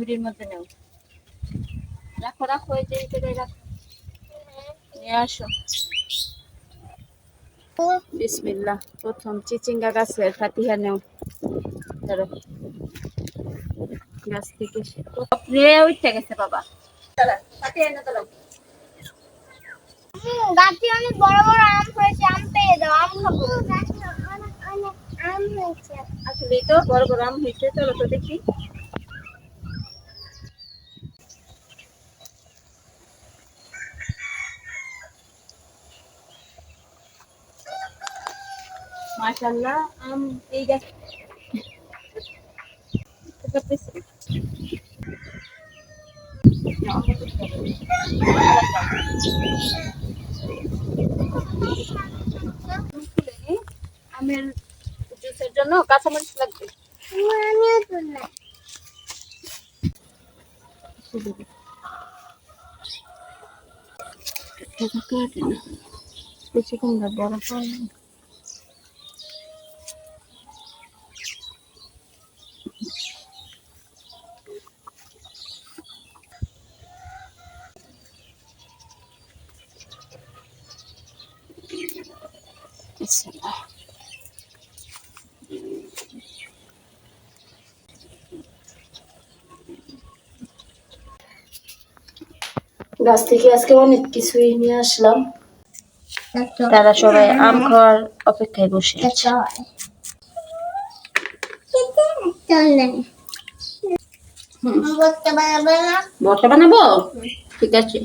ঝুড়ির মধ্যে নাও, রাখো রাখো, এই যে এই জায়গায় রাখো, নিয়ে আসো। বিসমিল্লাহ। প্রথম চিচিঙ্গা গাছের ফাতিহা নেও, ধরো গাছ থেকে নিয়ে উঠতে গেছে বাবা। ফাতিহা এনে ধরো। গাছে অনেক বড় বড় আম হয়েছে, আম পেয়ে দাও, আম খাবো। অনেক আম হয়েছে, আসলেই তো বড় বড় আম হয়েছে, চলো তো দেখি। মাশাআল্লাহ, আম এই গাছ আমের জুসের জন্য কাঁচামরিচ লাগবে। আমিও তো না। বেশিক্ষণ বড় গাছ থেকে আজকে অনেক কিছুই নিয়ে আসলাম। তারা সবাই আম খাওয়ার অপেক্ষায় বসে আছে। বড়টা বানাবো, ঠিক আছে।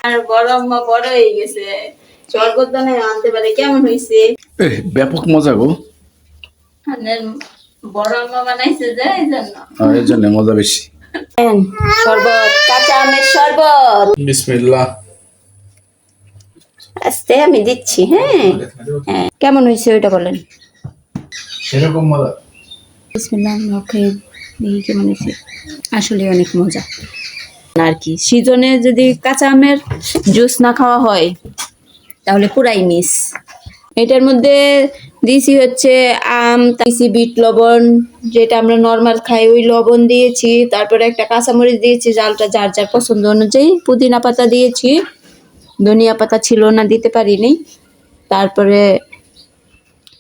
আর বড় আম্মা বড় হয়ে গেছে, শরবত বানায় আনতে পারে, কেমন হয়েছে? ব্যাপক মজা গো। বড় আম্মা বানাইছে যে এই জন্য মজা বেশি। শরবত, কাঁচা আমের শরবত। বিসমিল্লাহ। আস্তে আমি দিচ্ছি। হ্যাঁ হ্যাঁ, কেমন হয়েছে ওইটা বলেন। সেরকম মজা। বিসমিল্লাহ, মুখে দেখি কেমন হয়েছে। আসলে অনেক মজা আর কি। সিজনে যদি কাঁচা আমের জুস না খাওয়া হয় তাহলে পুরাই মিস। এটার মধ্যে দিয়েছি হচ্ছে আম, দিয়েছি বিট লবণ, যেটা আমরা নর্মাল খাই ওই লবণ দিয়েছি, তারপরে একটা কাঁচামরিচ দিয়েছি জালটা যার যার পছন্দ অনুযায়ী, পুদিনা পাতা দিয়েছি, ধনিয়া পাতা ছিল না দিতে পারিনি, তারপরে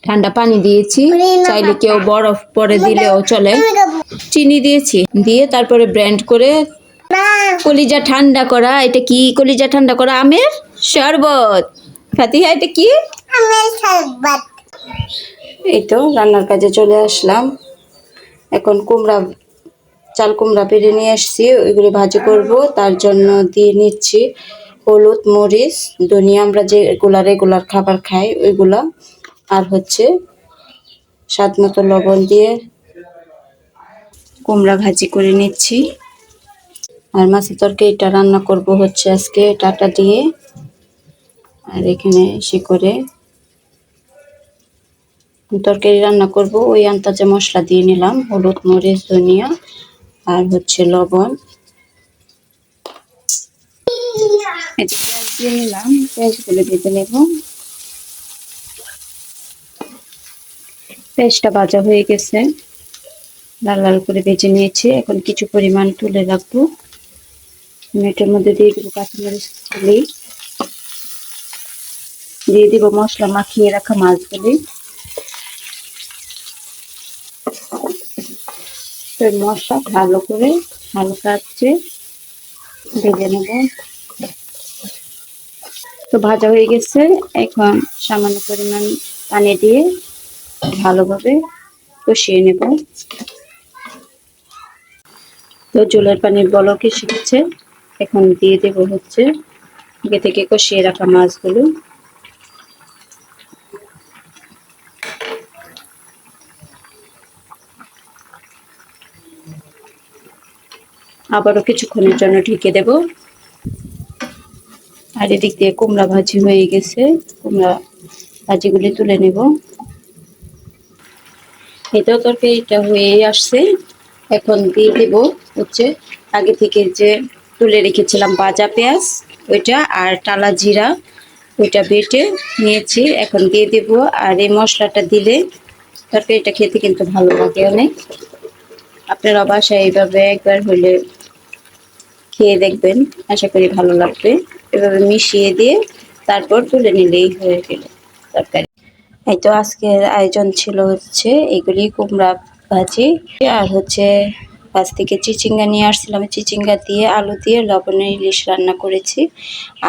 ঠান্ডা পানি দিয়েছি, চাইলে কেউ বরফ পরে দিলেও চলে, চিনি দিয়েছি, দিয়ে তারপরে ব্লেন্ড করে কলিজা ঠান্ডা করা। এটা কি? কলিজা ঠান্ডা করা আমের শরবত। ফাতিহা, এটা কি? আমের শরবত। এই তো রান্নার কাজে চলে আসলাম। এখন চাল কুমড়া পেরে নিয়ে আসছি, ওইগুলো ভাজি করব। তার জন্য দিয়ে নিচ্ছি হলুদ, মরিচ, ধনিয়া, আমরা যে রেগুলার খাবার খাই ওইগুলা, আর হচ্ছে স্বাদ মতো লবণ দিয়ে কুমড়া ভাজি করে নিচ্ছি। আর মাছের তরকারিটা রান্না করব হচ্ছে আজকে ডাঁটা দিয়ে। আর এখানে করে তরকারি রান্না করব, ওই আন্দাজে মশলা দিয়ে নিলাম, হলুদ, মরিচ, ধনিয়া আর হচ্ছে লবণ। পেঁয়াজ দিয়ে নিলাম, পেঁয়াজগুলো ভেজে নেব। পেঁয়াজটা ভাজা হয়ে গেছে, লাল লাল করে ভেজে নিয়েছি। এখন কিছু পরিমাণ তুলে রাখবো। এটার মধ্যে দিয়ে দেবো কাঁচামরিচ কুচি, দিয়ে দিব মশলা মাখিয়ে রাখা মাছগুলি। তো মশলা ভালো করে হালকা আঁচে ভেজে নেব। তো ভাজা হয়ে গেছে, এখন সামান্য পরিমাণ পানি দিয়ে ভালোভাবে কষিয়ে নেব। তো জলের পানির বলক এসে গেছে, এখন দিয়ে দেব হচ্ছে আগে থেকে কষিয়ে রাখা মাছগুলো। আবারও কিছুক্ষণের জন্য ঢেকে দেব। আর এদিক দিয়ে কুমড়া ভাজি হয়ে গেছে, কুমড়া ভাজিগুলি তুলে নেব। এটাও তরকারিটা হয়ে আসছে, এখন দিয়ে দেব হচ্ছে আগে থেকে যে তুলে রেখেছিলাম ভাজা পেঁয়াজ ওইটা, আর টালা জিরা ওইটা বেটে নিয়েছি, এখন দিয়ে দেব। আর এই মশলাটা দিলে তরকারিটা খেতে কিন্তু ভালো লাগে অনেক। আপনারা বাসায় এইভাবে একবার হলে খেয়ে দেখবেন, আশা করি ভালো লাগবে। এভাবে মিশিয়ে দিয়ে তারপর তুলে নিলেই হয়ে গেল তরকারি। এই তো আজকের আয়োজন ছিল হচ্ছে এগুলি, কুমড়া ভাজি আর হচ্ছে গাছ থেকে চিচিঙ্গা নিয়ে আসছিলাম, চিচিঙ্গা দিয়ে আলু দিয়ে লবণের ইলিশ রান্না করেছি।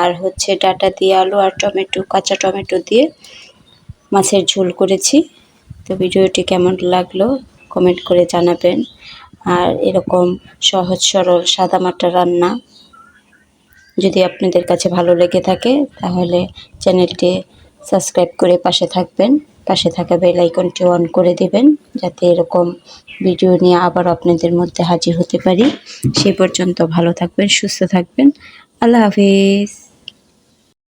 আর হচ্ছে ডাঁটা দিয়ে আলু আর টমেটো, কাঁচা টমেটো দিয়ে মাছের ঝোল করেছি। তো ভিডিওটি কেমন লাগলো কমেন্ট করে জানাবেন। আর এরকম সহজ সরল সাদামাটা রান্না যদি আপনাদের কাছে ভালো লেগে থাকে তাহলে চ্যানেলটি সাবস্ক্রাইব করে পাশে থাকবেন, পাশে থাকা বেল আইকনটি অন করে দেবেন, যাতে এরকম ভিডিও নিয়ে আবার আপনাদের মধ্যে হাজির হতে পারি। সেই পর্যন্ত ভালো থাকবেন, সুস্থ থাকবেন। আল্লাহ হাফিজ।